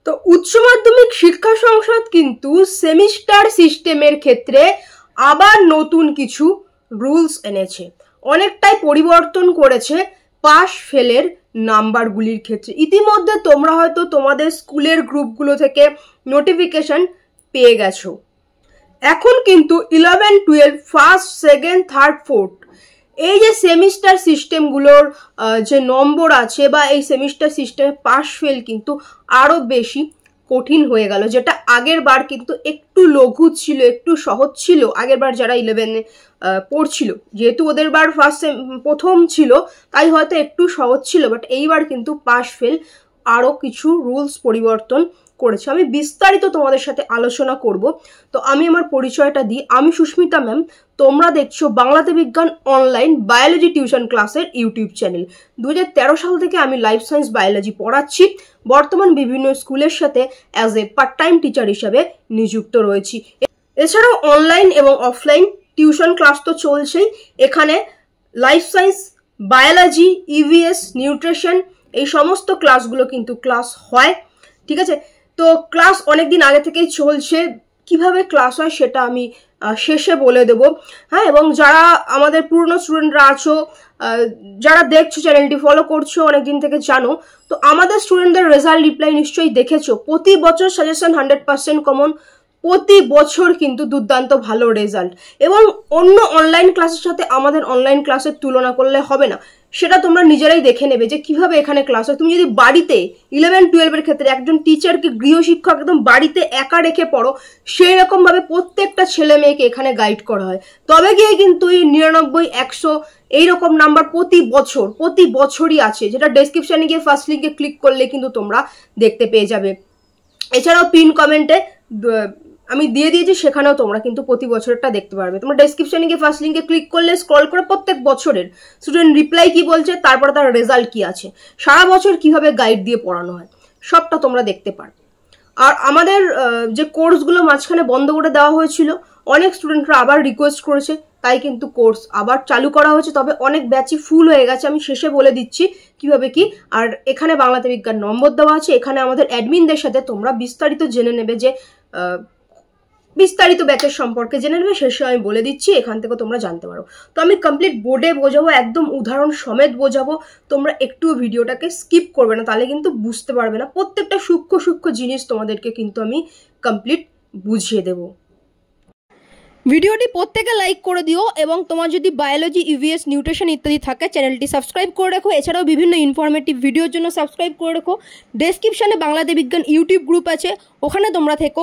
তো উচ্চ মাধ্যমিক শিক্ষা সংসদ কিন্তু সেমিস্টার সিস্টেমের ক্ষেত্রে আবার নতুন কিছু রুলস এনেছে, অনেকটাই পরিবর্তন করেছে পাস ফেলের নাম্বারগুলির ক্ষেত্রে। ইতিমধ্যে তোমরা হয়তো তোমাদের স্কুলের গ্রুপগুলো থেকে নোটিফিকেশন পেয়ে গেছো। এখন কিন্তু 11, 12 ফার্স্ট, সেকেন্ড, থার্ড, ফোর্থ এই যে সেমিস্টার সিস্টেমগুলোর যে নম্বর আছে বা এই সেমিস্টার সিস্টেমে পাস ফেল কিন্তু আরো বেশি কঠিন হয়ে গেল, যেটা আগের বার কিন্তু একটু লঘু ছিল, একটু সহজ ছিল। আগের বার যারা 11-এ পড়ছিল, যেহেতু ওদের বার প্রথম ছিল তাই হয়তো একটু সহজ ছিল, বাট এইবার কিন্তু পাস ফেল আরো কিছু রুলস পরিবর্তন করেছে। আমি বিস্তারিত তোমাদের সাথে আলোচনা করব। তো আমি আমার পরিচয়টা দিই। আমি সুস্মিতা ম্যাম, তোমরা দেখছো বাংলাতে বিজ্ঞান অনলাইন বায়োলজি টিউশন ক্লাসের ইউটিউব চ্যানেল। 2013 সাল থেকে আমি লাইফ সায়েন্স বায়োলজি পড়াচ্ছি। বর্তমান বিভিন্ন স্কুলের সাথে as a part time teacher হিসাবে নিযুক্ত রয়েছি। এছাড়াও অনলাইন এবং অফলাইন টিউশন ক্লাস তো চলছেই। এখানে life science, biology, EVS, nutrition এই সমস্ত ক্লাসগুলো কিন্তু ক্লাস হয়। ঠিক আছে, তো ক্লাস অনেকদিন আগে থেকেই চলছে। কিভাবে ক্লাস হয় সেটা আমি শেষে বলে দেব। হ্যাঁ, এবং যারা আমাদের পুরনো স্টুডেন্টরা আছো, যারা দেখছো, চ্যানেলটি ফলো করছো অনেকদিন থেকে, জানো তো আমাদের স্টুডেন্টদের রেজাল্ট রিপ্লাই নিশ্চয়ই দেখেছো। প্রতি বছর সাজেশন 100% কমন, প্রতি বছর কিন্তু দুর্দান্ত ভালো রেজাল্ট। এবং অন্য অনলাইন ক্লাসের সাথে আমাদের অনলাইন ক্লাসের তুলনা করলে হবে না, সেটা তোমরা নিজেরাই দেখে নেবে যে কিভাবে এখানে ক্লাস হয়। তুমি যদি বাড়িতে 11-12 ক্ষেত্রে একজন টিচারকে, গৃহশিক্ষক একদম বাড়িতে একা রেখে পড়ো, সেই রকম ভাবে প্রত্যেকটা ছেলে মেয়েকে এখানে গাইড করা হয়, তবে গিয়ে কিন্তু এই 99, 100 এইরকম নাম্বার প্রতি বছরই আছে, যেটা ডেসক্রিপশনে গিয়ে ফার্স্ট লিঙ্কে ক্লিক করলে কিন্তু তোমরা দেখতে পেয়ে যাবে। এছাড়াও পিন কমেন্টে আমি দিয়ে দিয়েছি, সেখানেও তোমরা কিন্তু প্রতি বছরটা দেখতে পারবে। তোমরা ডেসক্রিপশনে গিয়ে ফার্স্ট লিঙ্কে ক্লিক করলে স্ক্রল করে প্রত্যেক বছরের স্টুডেন্ট রিপ্লাই কি বলছে, তারপরে তার রেজাল্ট কি আছে, সারা বছর কিভাবে গাইড দিয়ে পড়ানো হয়, সবটা তোমরা দেখতে পারবে। আর আমাদের যে কোর্সগুলো মাঝখানে বন্ধ করে দেওয়া হয়েছিল, অনেক স্টুডেন্টরা আবার রিকোয়েস্ট করেছে, তাই কিন্তু কোর্স আবার চালু করা হয়েছে। তবে অনেক ব্যাচই ফুল হয়ে গেছে, আমি শেষে বলে দিচ্ছি কিভাবে কি। আর এখানে বাংলাতে বিজ্ঞান নম্বর দেওয়া আছে, এখানে আমাদের অ্যাডমিনদের সাথে তোমরা বিস্তারিত জেনে নেবে, যে বিস্তারিত ব্যাচের সম্পর্কে জেনে নেবে, শেষে আমি বলে দিচ্ছি, এখান থেকে তোমরা জানতে পারো। তো আমি কমপ্লিট বোর্ডে বোঝাবো, একদম উদাহরণ সমেত বোঝাবো, তোমরা একটু ভিডিওটাকে স্কিপ করবে না, তাহলে কিন্তু বুঝতে পারবে না। প্রত্যেকটা সূক্ষ্ম জিনিস তোমাদেরকে কিন্তু আমি কমপ্লিট বুঝিয়ে দেবো। ভিডিওটি প্রত্যেকে লাইক করে দিও, এবং তোমার যদি বায়োলজি, ইভিএস, নিউট্রিশন ইত্যাদি থাকে চ্যানেলটি সাবস্ক্রাইব করে রাখো। এছাড়াও বিভিন্ন ইনফরমেটিভ ভিডিওর জন্য সাবস্ক্রাইব করে রাখো। ডেসক্রিপশানে বাংলাতে বিজ্ঞান ইউটিউব গ্রুপ আছে, ওখানে তোমরা থেকো।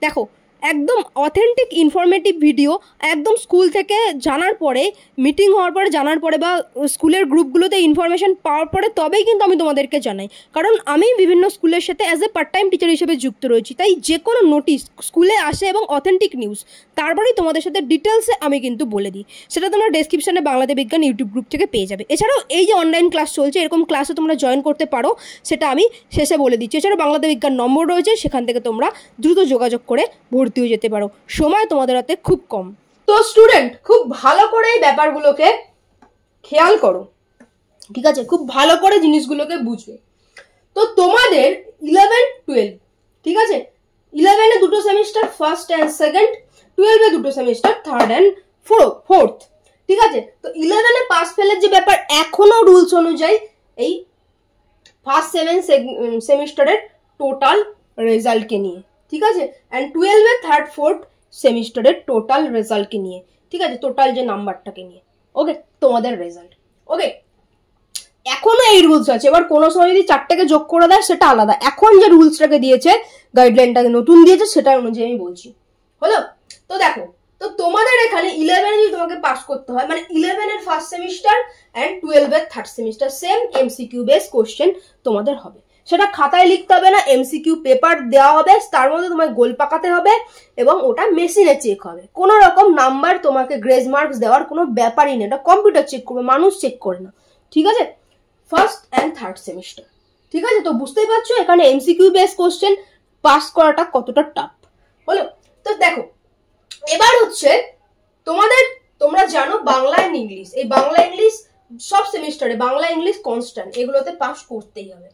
দেখো, একদম অথেন্টিক ইনফরমেটিভ ভিডিও, একদম স্কুল থেকে জানার পরে, মিটিং হওয়ার পরে জানার পরে, বা স্কুলের গ্রুপগুলোতে ইনফরমেশন পাওয়ার পরে তবেই কিন্তু আমি তোমাদেরকে জানাই। কারণ আমি বিভিন্ন স্কুলের সাথে as a part time teacher হিসেবে যুক্ত রয়েছি, তাই যে কোনো নোটিশ স্কুলে আসে এবং অথেন্টিক নিউজ, তারপরেই তোমাদের সাথে ডিটেলসে আমি কিন্তু বলে দিই। সেটা তোমরা ডেসক্রিপশনে বাংলাতে বিজ্ঞান ইউটিউব গ্রুপ থেকে পেয়ে যাবে। এছাড়াও এই যে অনলাইন ক্লাস চলছে, এরকম ক্লাসে তোমরা জয়েন করতে পারো, সেটা আমি শেষে বলে দিচ্ছি। এছাড়াও বাংলাতে বিজ্ঞান নম্বর রয়েছে, সেখান থেকে তোমরা দ্রুত যোগাযোগ করে ভর্তি হয়ে যেতে পারো। সময় তোমাদের হাতে খুব কম। তো স্টুডেন্ট, খুব ভালো করে এই ব্যাপারগুলোকে খেয়াল করো, ঠিক আছে? খুব ভালো করে জিনিসগুলোকে বুঝবে। তো তোমাদের 11-12, ঠিক আছে, 11-এ দুটো সেমিস্টার, ফার্স্ট অ্যান্ড সেকেন্ড, 12-এ দুটো সেমিস্টার, থার্ড অ্যান্ড ফোর্থ, ঠিক আছে? তো 11-এ পাস ফেলের যে ব্যাপার, এখনো রুলস অনুযায়ী এই ফার্স্ট 7 সেমিস্টারের টোটাল রেজাল্টকে নিয়ে, ঠিক আছে? অ্যান্ড 12-এ থার্ড, ফোর্থ সেমিস্টারের টোটাল রেজাল্টকে নিয়ে, ঠিক আছে, টোটাল যে নাম্বারটাকে নিয়ে, ওকে, তোমাদের রেজাল্ট। ওকে, এখনো এই রুলস আছে। এবার কোনো সময় যদি 4টাকে যোগ করে দেয় সেটা আলাদা। এখন যে রুলসটাকে দিয়েছে, গাইডলাইনটাকে নতুন দিয়েছে, সেটা অনুযায়ী আমি বলছি, হলো? তো দেখো, তো তোমাদের এখানে 11-এ যদি তোমাকে পাস করতে হয়, মানে 11-এর ফার্স্ট সেমিস্টার অ্যান্ড 12-এর third semester, same MCQ base question তোমাদের হবে। সেটা খাতায় লিখতে হবে না, এমসিকিউ পেপার দেওয়া হবে, তার মধ্যে তোমায় গোল পাকাতে হবে, এবং ওটা মেশিনে চেক হবে। কোনো রকম নাম্বার তোমাকে গ্রেজ মার্কস দেওয়ার কোনো ব্যাপারই নেই, এটা কম্পিউটার চেক করবে, মানুষ চেক করে না, ঠিক আছে? ফার্স্ট অ্যান্ড থার্ড সেমিস্টার, ঠিক আছে? তো বুঝতেই পারছো এখানে এমসিকিউ বেস কোশ্চেন পাস করাটা কতটা টাফ, হলো? তো দেখো, এবার হচ্ছে তোমরা জানো বাংলা এন্ড ইংলিশ, এই বাংলা ইংলিশ সব সেমিস্টারে বাংলা ইংলিশ কনস্ট্যান্ট, এগুলোতে পাস করতেই হবে,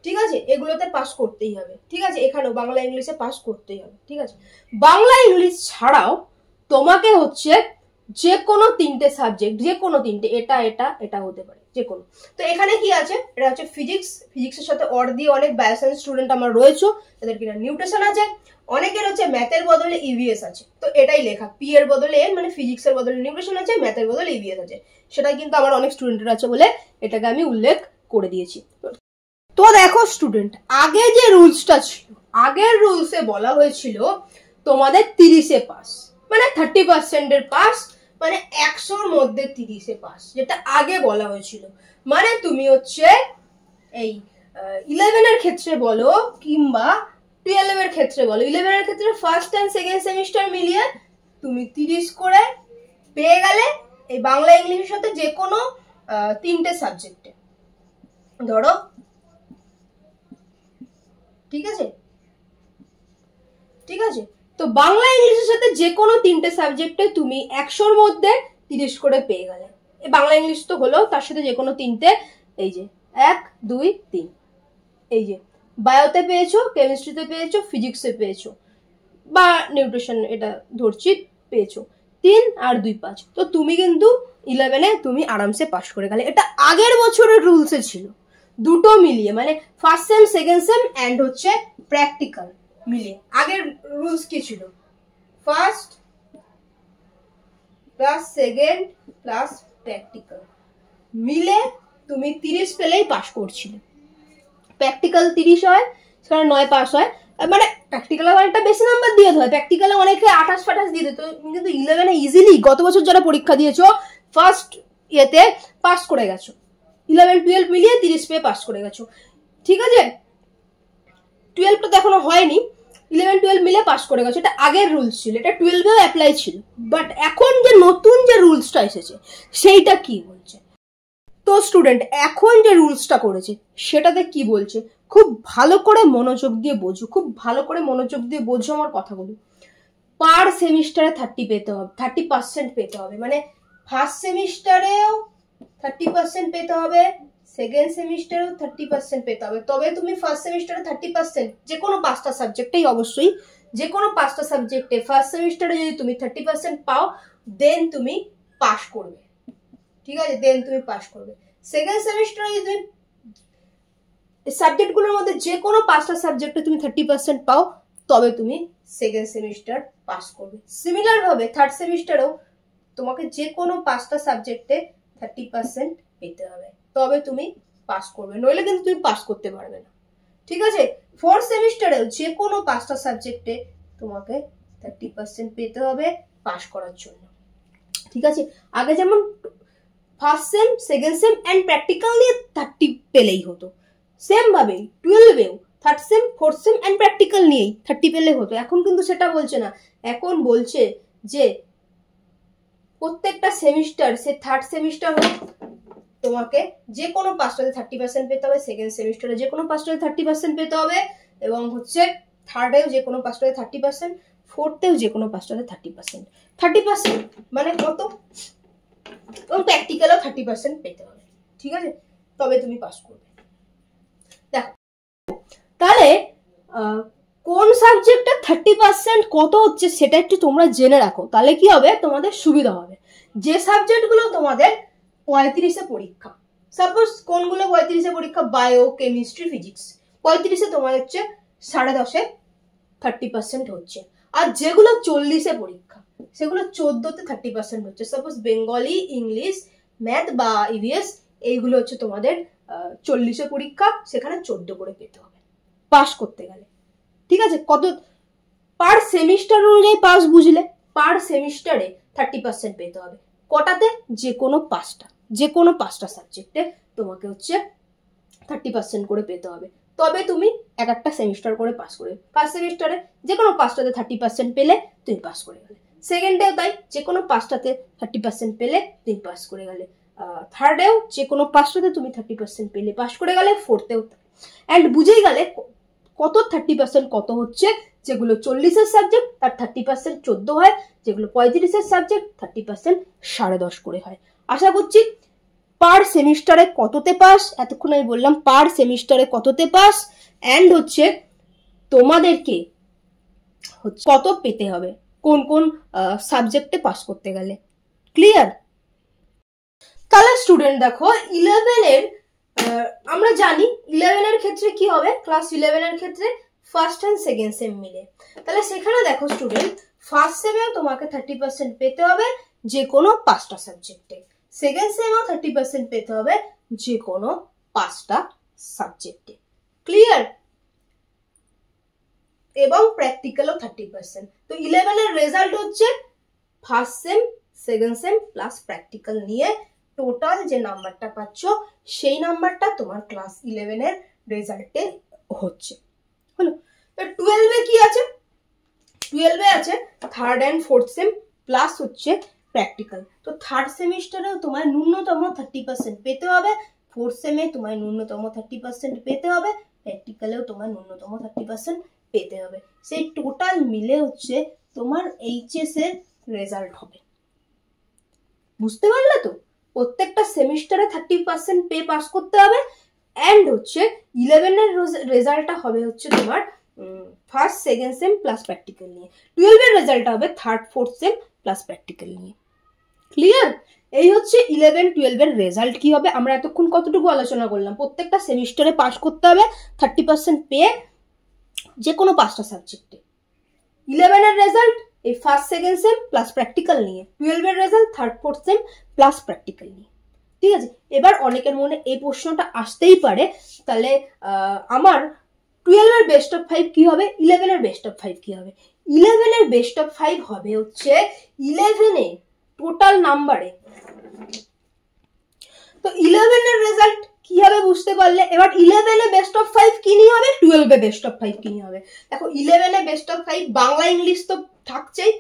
ঠিক আছে, এগুলোতে পাস করতেই হবে। ঠিক আছে, এখানেও বাংলা ইংলিশে পাস করতেই হবে। ঠিক আছে, বাংলা ইংলিশ ছাড়াও তোমাকে হচ্ছে যে কোনো 3টে সাবজেক্ট, যে কোনো 3টে, এটা এটা এটা হতে পারে যে কোনো। তো এখানে কি আছে, এটা হচ্ছে ফিজিক্স, ফিজিক্সের সাথে অর দিয়ে অনেক বায়োসায়েন্স স্টুডেন্ট আমার রয়েছে, তাদের কিনা নিউট্রিশন আছে, অনেকের হচ্ছে ম্যাথের বদলে ইভিএস আছে। তো এটাই লেখা, পি এর বদলে এন, মানে ফিজিক্সের বদলে নিউট্রিশন আছে, ম্যাথের বদলে ইভিএস আছে। সেটাই কিন্তু আমার অনেক স্টুডেন্টের আছে বলে এটাকে আমি উল্লেখ করে দিয়েছি। তো দেখো স্টুডেন্ট, আগে যে রুলসটা ছিল, আগের রুলসে বলা হয়েছিল তোমাদের 30-এ পাস, মানে 30% এর পাস, মানে 100-র মধ্যে 30-এ পাস, যেটা আগে বলা হয়েছিল। মানে তুমি হচ্ছে এই 11 এর ক্ষেত্রে বলো কিংবা 12 এর ক্ষেত্রে বলো, 11 এর ক্ষেত্রে ফার্স্ট এন্ড সেকেন্ড সেমিস্টার মিলিয়ে তুমি 30 করে পেয়ে গেলে এই বাংলা ইংলিশের সাথে যে কোনো 3টে সাবজেক্টে। ধরো, ঠিক আছে, ঠিক আছে, তো বাংলা ইংলিশের সাথে যে কোনো 3টে সাবজেক্টে তুমি 100-র মধ্যে 30 করে পেয়ে গেলে। এই বাংলা ইংলিশ তো হলো, তার সাথে যে কোনো 3টে, এই যে 1 2 3, এই যে বায়োতে পেয়েছো, কেমিস্ট্রিতে পেয়েছো, ফিজিক্সে পেয়েছো, বা নিউট্রিশন এটা ধরছি পেয়েছো, 3 আর 2 5। তো তুমি কিন্তু 11-এ তুমি আরামসে পাস করে গেলে। এটা আগের বছরের রুলসে ছিল, দুটো মিলিয়ে, মানে first sem second sem and হচ্ছে প্র্যাকটিক্যাল মিলিয়ে। আগের রুলস কি ছিল, first plus second plus practical মিলে তুমি 30 পেলেই পাস করছিলে। প্র্যাকটিক্যাল 30 হয়, সেখানে 9 পাস হয়, মানে প্র্যাকটিক্যালে অনেকটা বেশি নাম্বার দিয়ে হয়, প্র্যাকটিক্যালে অনেকে 28-ফাটাশ দিয়ে দিত, কিন্তু 11-এ ইজিলি গত বছর যারা পরীক্ষা দিয়েছো ফার্স্ট ইয়েতে পাস করে গেছো, 11-12 মিলিয়ে 30 পেয়ে পাস করে গেছো। ঠিক আছে, 12টা তো এখনো হয়নি, 11-12 মিলে পাস করে গেছো। এটা আগের রুলস ছিল, এটা 12-এও অ্যাপ্লাই ছিল, বাট এখন যে নতুন যে রুলসটা এসেছে সেইটা কি বলছে। তো স্টুডেন্ট, এখন যে রুলসটা করেছে সেটাতে কি বলছে খুব ভালো করে মনোযোগ দিয়ে বোঝো, খুব ভালো করে মনোযোগ দিয়ে বোঝো আমার কথাগুলো। পার সেমিস্টারে 30 পেতে হবে, 30% পেতে হবে, মানে ফার্স্ট সেমিস্টারেও 30% পেতে হবে, সেকেন্ড সেমিস্টারেও 30% পেতে হবে। তবে তুমি ফার্স্ট সেমিস্টারে 30%, যে কোনো 5টা সাবজেক্টেই, অবশ্যই যে কোনো 5টা সাবজেক্টে ফার্স্ট সেমিস্টারে যদি তুমি 30% পাও, দেন তুমি পাস করবে। ঠিক আছে, দেন তুমি পাস করবে। সেকেন্ড সেমিস্টারে যদি তুমি সাবজেক্টগুলোর মধ্যে যে কোনো 5টা সাবজেক্টে তুমি 30% পাও, তবে তুমি সেকেন্ড সেমিস্টার পাস করবে। সিমিলার ভাবে থার্ড সেমিস্টারেও তোমাকে যে কোনো 5টা সাবজেক্টে 30% পেতে হবে, তবে তুমি পাস করবে, নইলে কিন্তু তুমি পাস করতে পারবে না। ঠিক আছে, ফোর্থ সেমিস্টারেও যে কোনো 5টা সাবজেক্টে তোমাকে 30% পেতে হবে পাস করার জন্য। ঠিক আছে, আগে যেমন first sem second sem and practical নিয়ে 30 পেলেই হতো, সেম ভাবে 12-এও third sem fourth sem and practical নিয়েই 30 পেলে হতো। এখন কিন্তু সেটা বলছে না, এখন বলছে যে প্রত্যেকটা সেমিস্টার, সে থার্ড সেমিস্টার হোক, তোমাকে যে কোনো 5টাতে 30% পেতে হবে, সেকেন্ড সেমিস্টারে যে কোনো 5টাতে 30% পেতে হবে, এবং হচ্ছে থার্ডেও যে কোনো 5টাতে 30%, ফোর্থেও যে কোনো 5টাতে 30%। 30% মানে কত, এবং প্র্যাকটিক্যালও 30% পেতে হবে। ঠিক আছে, তবে তুমি পাস করবে। দেখো তাহলে কোন সাবজেক্টে 30% কত হচ্ছে সেটা একটু তোমরা জেনে রাখো, তাহলে কি হবে, তোমাদের সুবিধা হবে। যে সাবজেক্টগুলো তোমাদের 35-এ পরীক্ষা, সাপোজ কোনগুলো 35-এ পরীক্ষা, বায়ো, কেমিস্ট্রি, ফিজিক্স, 35-এ তোমার হচ্ছে 10.5-এ 30% হচ্ছে। আর যেগুলো 40-এ পরীক্ষা সেগুলো 14-তে 30% হচ্ছে। সাপোজ বেঙ্গলি, ইংলিশ, ম্যাথ বা ইভিএস, এইগুলো হচ্ছে তোমাদের 40-এ পরীক্ষা, সেখানে 14 করে পেতে হবে পাস করতে গেলে। ঠিক আছে, কত পার সেমিস্টার অনুযায়ী পাস, বুঝলে, পার সেমিস্টারে 30% পেতে হবে। কটাতে, যে কোনো 5টা, যে কোনো 5টা সাবজেক্টে তোমাকে হচ্ছে 30% করে পেতে হবে, তবে তুমি এক একটা সেমিস্টার করে পাস করবে। ফার্স্ট সেমিস্টারে যে কোনো 5টাতে 30% পেলে তুমি পাস করে গেলে, সেকেন্ডেও তাই, যে কোনো 5টাতে 30% পেলে তুমি পাস করে গেলে, থার্ডেও যে কোনো 5টাতে তুমি 30% পেলে পাস করে গেলে, ফোর্থেও তাই। অ্যান্ড বুঝেই গেলে কত 30% কত হচ্ছে, যেগুলো 40-এর সাবজেক্ট তার 30% 14 হয়, যেগুলো 35-এর সাবজেক্ট 30% 10.5 করে হয়। আশা করছি পার সেমিস্টারে কততে পাস, এতক্ষণ আমি বললাম পার সেমিস্টারে কততে পাস, অ্যান্ড হচ্ছে তোমাদেরকে কত পেতে হবে কোন কোন সাবজেক্টে পাস করতে গেলে। ক্লিয়ার? তাহলে স্টুডেন্ট দেখো 11-এর আমরা জানি 11-এর ক্ষেত্রে কি হবে, ক্লাস 11-এর ক্ষেত্রে ফার্স্ট অ্যান্ড সেকেন্ড সেম মিলে। তাহলে সেখানে দেখো স্টুডেন্ট ফার্স্ট সেমেও তোমাকে 30% পেতে হবে যে কোনো 5টা সাবজেক্টে, সেকেন্ড সেমেও 30% পেতে হবে যে কোনো 5টা সাবজেক্টে। ক্লিয়ার? এবং প্র্যাকটিক্যালও 30%। তো 11-এর রেজাল্ট হচ্ছে first sem second sem plus practical নিয়ে টোটাল যে নাম্বারটা পাচ্ছ সেই নাম্বারটা তোমার ক্লাস 11-এর রেজাল্টে হচ্ছে। হলো? 12-এ কি আছে? 12-এ আছে third and fourth sem plus হচ্ছে প্র্যাকটিক্যাল। তো থার্ড সেমিস্টারেও তোমার ন্যূনতম 30% পেতে হবে, ফোর্থ সেমে তোমার ন্যূনতম 30% পেতে হবে, প্র্যাকটিক্যালেও তোমার ন্যূনতম 30% পেতে হবে। সেই টোটাল মিলে হচ্ছে তোমার এইচএস এর রেজাল্ট হবে। বুঝতে পারলে তো? প্রত্যেকটা সেমিস্টারে 30% পে পাস করতে হবে, অ্যান্ড হচ্ছে 11-এর রেজাল্টটা হবে হচ্ছে তোমার first second sem plus practical নিয়ে, 12-এর রেজাল্টটা হবে third fourth sem plus practical নিয়ে। ক্লিয়ার? এই হচ্ছে 11-12-এর রেজাল্ট কি হবে। আমরা এতক্ষণ কতটুকু আলোচনা করলাম, প্রত্যেকটা সেমিস্টারে পাস করতে হবে 30% পেয়ে যে কোনো 5টা সাবজেক্টে। 11-এর রেজাল্ট এই first second sem plus practical নিয়ে, 12-এর result third fourth sem plus practical নিয়ে। ঠিক আছে? এবার অনেকের মনে এই প্রশ্নটা আসতেই পারে, তাহলে আমার 12-এর বেস্ট অফ 5 কি হবে, 11-এর বেস্ট অফ 5 কি হবে? 11-এর বেস্ট অফ 5 হবে হচ্ছে 11-এ টোটাল নাম্বারে। তো 11-এর রেজাল্ট কি হবে বুঝতে পারলে। এবার 11-এ বেস্ট অফ 5 কি নিয়ে হবে, 12-এ বেস্ট অফ 5 কি নিয়ে হবে। দেখো 11-এ বেস্ট অফ 5 বাংলা ইংলিশ তো থাকছেই,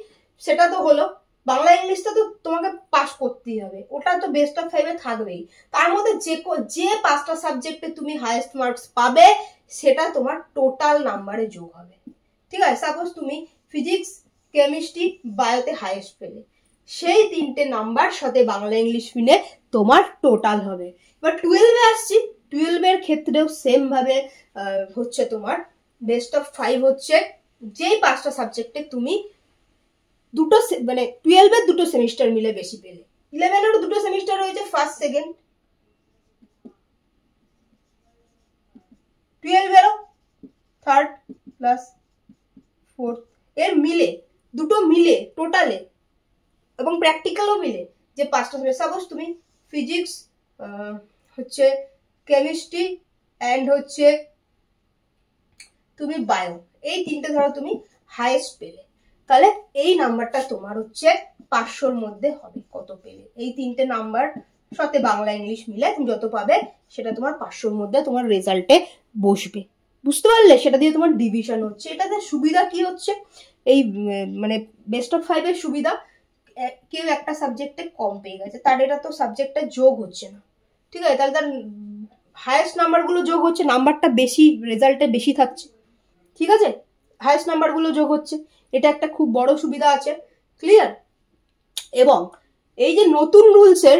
সেটা তো হলো, বাংলা ইংলিশটা তো তোমাকে পাস করতেই হবে, ওটা তো বেস্ট অফ 5-এ থাকবেই। তার মধ্যে যে 5টা সাবজেক্টে তুমি হাইয়েস্ট মার্কস পাবে সেটা তোমার টোটাল নাম্বারে যোগ হবে। ঠিক আছে? সাপোজ তুমি ফিজিক্স কেমিস্ট্রি বায়োতে হাইয়েস্ট পেলে, সেই 3টে নাম্বার সাথে বাংলা ইংলিশ মিলে তোমার টোটাল হবে। এবার 12-এ আসছি, 12-এর ক্ষেত্রেও সেম ভাবে হচ্ছে তোমার বেস্ট অফ 5 হচ্ছে যেই 5টা সাবজেক্টে তুমি দুটো মানে 12-এর দুটো সেমিস্টার মিলে বেশি পেলে। 11-এরও দুটো সেমিস্টার রয়েছে, ফার্স্ট সেকেন্ড, 12-এরও থার্ড প্লাস ফোর্থ, এর মিলে দুটো মিলে টোটালে এবং প্র্যাকটিক্যালও মিলে যে 5টা সাবজেক্ট, সাপোজ তুমি ফিজিক্স হচ্ছে কেমিস্ট্রি অ্যান্ড হচ্ছে তুমি বায়ো, এই 3টে ধরো তুমি হাইয়েস্ট পেলে, তাহলে এই নাম্বারটা তোমার হচ্ছে 500-র মধ্যে হবে। কত পেলে? এই 3টে নাম্বার সাথে বাংলা ইংলিশ মিলে তুমি যত পাবে সেটা তোমার 500-র মধ্যে তোমার রেজাল্টে বসবে। বুঝতে পারলে? সেটা দিয়ে তোমার ডিভিশন হচ্ছে। এটাতে সুবিধা কি হচ্ছে, এই মানে বেস্ট অফ 5-এর সুবিধা, কেউ একটা সাবজেক্টে কম পেয়ে গেছে, তার এটা তো সাবজেক্টে যোগ হচ্ছে না। ঠিক আছে? তাহলে তার হাইয়েস্ট নাম্বারগুলো যোগ হচ্ছে, নাম্বারটা বেশি রেজাল্টে বেশি থাকছে। ঠিক আছে? হাইয়েস্ট নাম্বারগুলো যোগ হচ্ছে, এটা একটা খুব বড় সুবিধা আছে। ক্লিয়ার? এবং এই যে নতুন রুলসের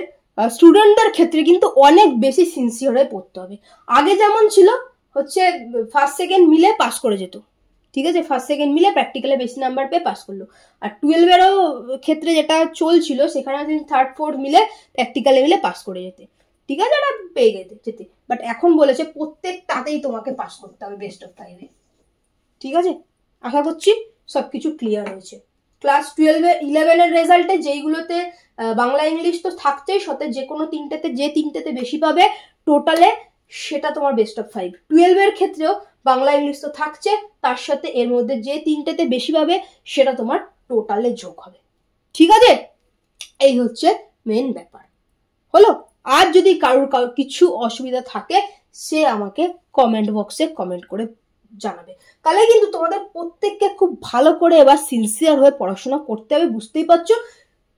স্টুডেন্টদের ক্ষেত্রে কিন্তু অনেক বেশি সিনসিয়ার হয়ে পড়তে হবে। আগে যেমন ছিল হচ্ছে ফার্স্ট সেকেন্ড মিলে পাস করে যেত, ঠিক আছে, ফার্স্ট সেকেন্ড মিলে প্র্যাকটিক্যালে বেশি নাম্বার পেয়ে পাস করলো। আর 12-এরও ক্ষেত্রে যেটা চলছিল সেখানে থার্ড ফোর্থ মিলে প্র্যাকটিক্যালে মিলে পাস করে যেতে, ঠিক আছে, এটা পেয়ে যেতে। বাট এখন বলেছে প্রত্যেকটাতেই তোমাকে পাস করতে হবে বেস্ট অফ 5-এ। ঠিক আছে? আশা করছি সবকিছু ক্লিয়ার হয়েছে। ক্লাস 11-এর রেজাল্টে যেইগুলোতে বাংলা ইংলিশ তো থাকছেই, সাথে যে কোনো 3টেতে যে 3টেতে বেশি পাবে টোটালে সেটা তোমার বেস্ট অফ 5। 12-এর ক্ষেত্রেও বাংলা ইংলিশ তো থাকছে, তার সাথে এর মধ্যে যে 3টেতে বেশি পাবে সেটা তোমার টোটালে যোগ হবে। ঠিক আছে? এই হচ্ছে মেন ব্যাপার। হলো? আর যদি কারোর কিছু অসুবিধা থাকে সে আমাকে কমেন্ট বক্সে কমেন্ট করে জানাবে। তাহলে কিন্তু তোমাদের প্রত্যেককে খুব ভালো করে এবার সিনসিয়ার হয়ে পড়াশোনা করতে হবে। বুঝতেই পারছো,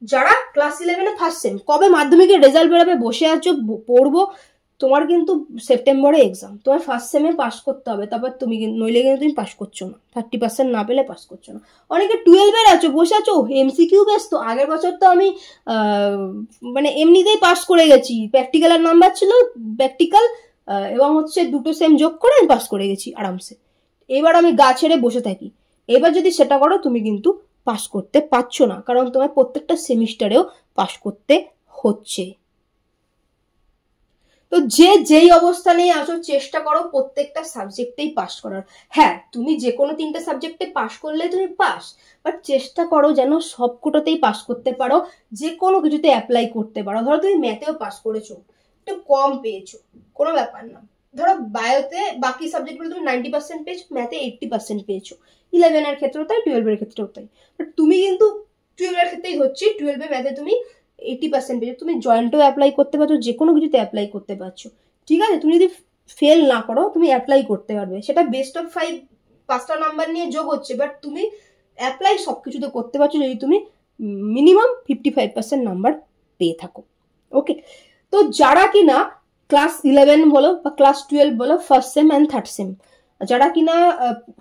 যারা ক্লাস 11-এ ফার্স্ট সেম, কবে মাধ্যমিকের রেজাল্ট বেরোবে বসে আছো পড়বো, তোমার কিন্তু সেপ্টেম্বরে এক্সাম, তোমার ফার্স্ট সেমে পাস করতে হবে, তারপর তুমি নইলে কিন্তু তুমি পাস করছো না, 30% না পেলে পাস করছো না। অনেকে 12-এর আছো, বসে আছো MCQ ব্যস্ত। আগের বছর তো আমি মানে এমনিতেই পাস করে গেছি, প্র্যাকটিক্যালের নাম্বার ছিল, প্র্যাকটিক্যাল এবং হচ্ছে 2টো সেম যোগ করে আমি পাস করে গেছি আরামসে। এবার আমি গা ছেড়ে বসে থাকি। এবার যদি সেটা করো তুমি কিন্তু পাস করতে পারছো না, কারণ তোমার প্রত্যেকটা সেমিস্টারেও পাস করতে হচ্ছে। তো যেই অবস্থানেই আসো চেষ্টা করো প্রত্যেকটা সাবজেক্টেই পাস করার। হ্যাঁ, তুমি যে কোনো 3টে সাবজেক্টে পাস করলে তুমি পাস, বাট চেষ্টা করো যেন সবকটাতেই পাস করতে পারো, যে কোনো কিছুতে অ্যাপ্লাই করতে পারো। ধরো তুমি ম্যাথেও পাস করেছো, একটু কম পেয়েছো, কোনো ব্যাপার না। ধরো বায়োতে বাকি সাবজেক্টগুলো তুমি 90% পেয়েছো, ম্যাথে 80% পেয়েছো। 11-এর ক্ষেত্রেও তাই, 12-এর ক্ষেত্রেও তাই। বাট তুমি কিন্তু 12-এর ক্ষেত্রেই হচ্ছে, 12-এ ম্যাথে তুমি 80% পেয়েছো, তুমি জয়েন্টও অ্যাপ্লাই করতে পারছো, যে কোনো কিছুতে অ্যাপ্লাই করতে পারছো। ঠিক আছে, তুমি যদি ফেল না করো তুমি অ্যাপ্লাই করতে পারবে। সেটা বেস্ট অফ 5 5টা নাম্বার নিয়ে যোগ হচ্ছে, বাট তুমি অ্যাপ্লাই সব কিছুতে করতে পারছো যদি তুমি মিনিমাম 55% নাম্বার পেয়ে থাকো। ওকে, তো যারা কিনা ক্লাস 11 বলো বা ক্লাস 12 বলো, first same and third same, যারা কিনা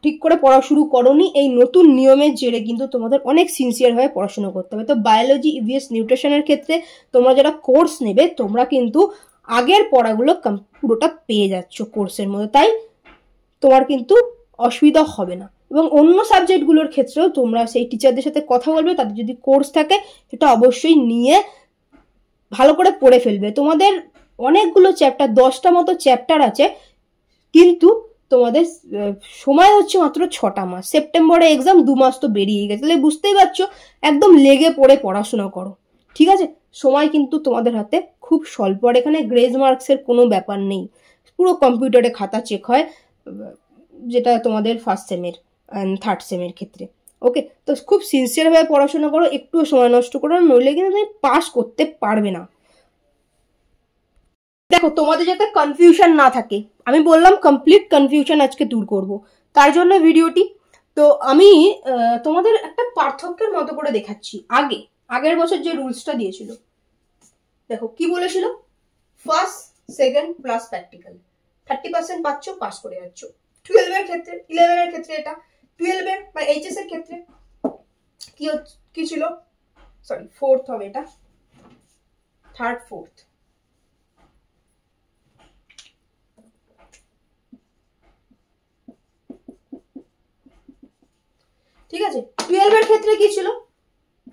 ঠিক করে পড়া শুরু করোনি, এই নতুন নিয়মের জেরে কিন্তু তোমাদের অনেক সিনসিয়ার হয়ে পড়াশোনা করতে হবে। তো বায়োলজি, ইভিএস, নিউট্রিশনের ক্ষেত্রে তোমরা যারা কোর্স নেবে, তোমরা কিন্তু আগের পড়াগুলো পুরোটা পেয়ে যাচ্ছ কোর্সের মধ্যে, তাই তোমার কিন্তু অসুবিধা হবে না। এবং অন্য সাবজেক্টগুলোর ক্ষেত্রেও তোমরা সেই টিচারদের সাথে কথা বলবে, তাদের যদি কোর্স থাকে সেটা অবশ্যই নিয়ে ভালো করে পড়ে ফেলবে। তোমাদের অনেকগুলো চ্যাপ্টার, 10টা মতো চ্যাপ্টার আছে, কিন্তু তোমাদের সময় হচ্ছে মাত্র 6টা মাস। সেপ্টেম্বরে এক্সাম, 2 মাস তো বেরিয়ে গেছে, তাহলে বুঝতেই পারছো, একদম লেগে পড়ে পড়াশোনা করো। ঠিক আছে, সময় কিন্তু তোমাদের হাতে খুব স্বল্প, আর এখানে গ্রেজ মার্কসের কোনো ব্যাপার নেই, পুরো কম্পিউটারে খাতা চেক হয়, যেটা তোমাদের ফার্স্ট সেমের থার্ড সেমের ক্ষেত্রে। ওকে, তো খুব সিনসিয়ারভাবে পড়াশোনা করো, একটু সময় নষ্ট করো, নইলে কিন্তু তুমি পাস করতে পারবে না। দেখো, তোমাদের যাতে কনফিউশন না থাকে, আমি বললাম কমপ্লিট কনফিউশন আজকে দূর করব, তার জন্য ভিডিওটি। তো আমি তোমাদের একটা পার্থক্যের মতো করে দেখাচ্ছি। আগের বছর যে রুলসটা দিয়েছিল, দেখো কি বলেছিল, ফার্স্ট সেকেন্ড প্লাস প্র্যাকটিক্যাল 30% পাচ্ছ, পাস করে যাচ্ছ। 12-এর ক্ষেত্রে, 11-এর ক্ষেত্রে এটা, 12-এর বা এইচএস এর ক্ষেত্রে কি ছিল, সরি ফোর্থ হবে এটা, থার্ড ফোর্থ। ঠিক আছে, 12-এর ক্ষেত্রে কি ছিল,